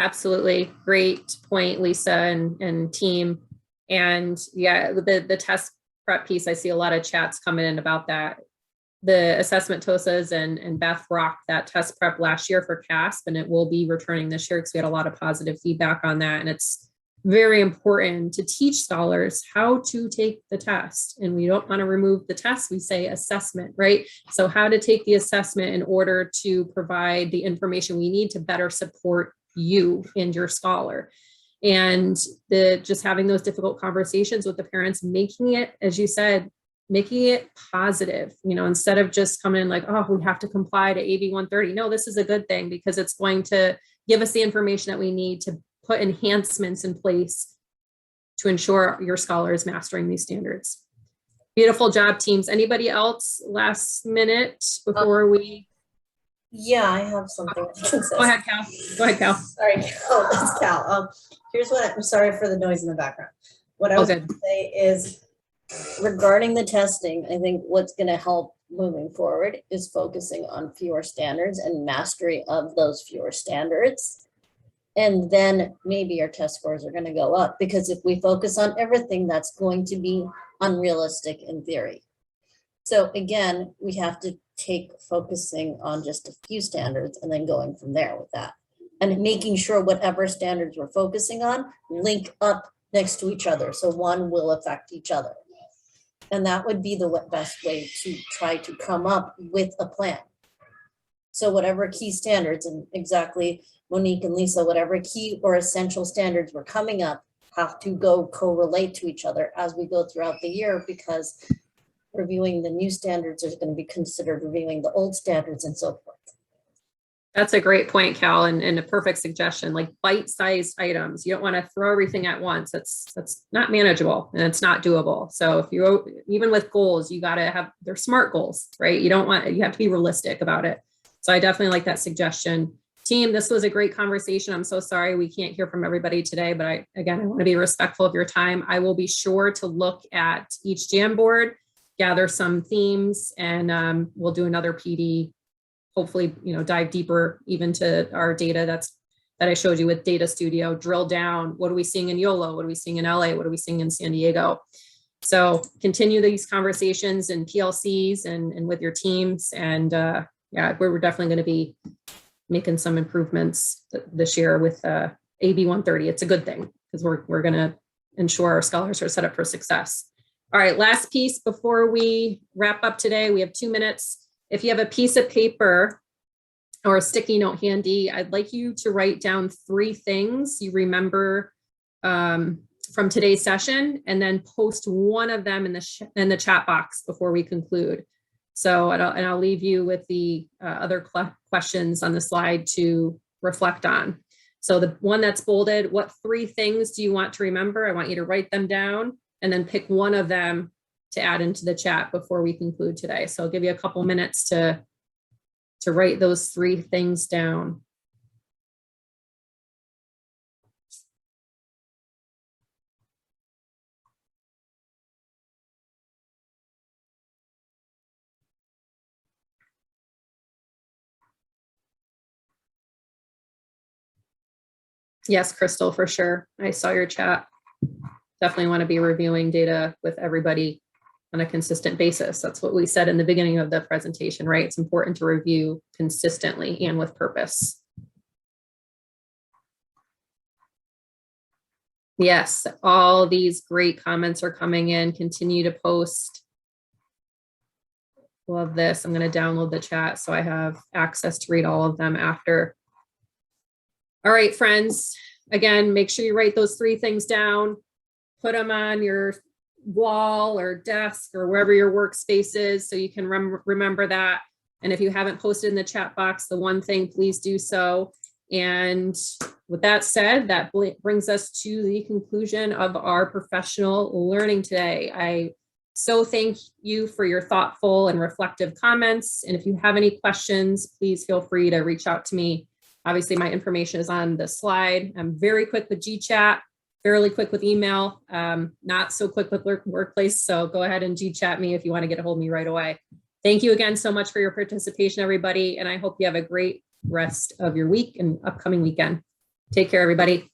Absolutely. Great point, Lisa and team. And yeah, the test prep piece, I see a lot of chats coming in about that. The assessment TOSAs and Beth rocked that test prep last year for CASP, and it will be returning this year because we had a lot of positive feedback on that. And it's very important to teach scholars how to take the test. And we don't want to remove the test, we say assessment, right? So how to take the assessment in order to provide the information we need to better support you and your scholar. And just having those difficult conversations with the parents, making it, as you said, making it positive, instead of just coming in like, oh, we have to comply to AB 130. No, this is a good thing because it's going to give us the information that we need to put enhancements in place to ensure your scholar is mastering these standards. Beautiful job, teams. Anybody else last minute before we? Yeah, I have something. Go ahead, Cal. Go ahead, Cal. Sorry. Oh, that's Cal. Here's what I'm sorry for the noise in the background. What I was going to say is regarding the testing, I think what's going to help moving forward is focusing on fewer standards and mastery of those fewer standards. And then maybe our test scores are going to go up, because if we focus on everything, that's going to be unrealistic in theory. So again, we have to take focusing on just a few standards and then going from there with that. And making sure whatever standards we're focusing on link up next to each other. So one will affect each other. And that would be the best way to try to come up with a plan. So whatever key standards, and exactly Monique and Lisa, whatever key or essential standards we're coming up have to go correlate to each other as we go throughout the year, because reviewing the new standards is going to be considered reviewing the old standards and so forth. That's a great point, Cal, and a perfect suggestion, like bite-sized items. You don't want to throw everything at once. That's not manageable and it's not doable. So if you, even with goals, you got to have, they're SMART goals, right? You have to be realistic about it. So I definitely like that suggestion. Team, this was a great conversation. I'm so sorry we can't hear from everybody today, but I want to be respectful of your time. I will be sure to look at each Jamboard, gather some themes, and we'll do another PD. Hopefully, dive deeper even to our data that I showed you with Data Studio, drill down. What are we seeing in YOLO? What are we seeing in LA? What are we seeing in San Diego? So continue these conversations in PLCs and with your teams. And yeah, we're definitely going to be making some improvements this year with AB 130. It's a good thing because we're going to ensure our scholars are set up for success. All right, last piece before we wrap up today. We have 2 minutes. If you have a piece of paper or a sticky note handy, I'd like you to write down 3 things you remember from today's session, and then post one of them in the chat box before we conclude. So, I'll leave you with the other questions on the slide to reflect on. So the one that's bolded, what 3 things do you want to remember? I want you to write them down and then pick one of them to add into the chat before we conclude today. So I'll give you a couple minutes to write those 3 things down. Yes, Crystal, for sure. I saw your chat. Definitely want to be reviewing data with everybody on a consistent basis. That's what we said in the beginning of the presentation, right? It's important to review consistently and with purpose. Yes, all these great comments are coming in. Continue to post. Love this. I'm going to download the chat so I have access to read all of them after. All right, friends. Again, make sure you write those 3 things down. Put them on your wall or desk or wherever your workspace is so you can remember that. And if you haven't posted in the chat box, the one thing, please do so. And with that said, that brings us to the conclusion of our professional learning today. I so thank you for your thoughtful and reflective comments. And if you have any questions, please feel free to reach out to me. Obviously, my information is on the slide. I'm very quick with GChat. Fairly quick with email, not so quick with Workplace. So go ahead and GChat me if you want to get a hold of me right away. Thank you again so much for your participation, everybody. And I hope you have a great rest of your week and upcoming weekend. Take care, everybody.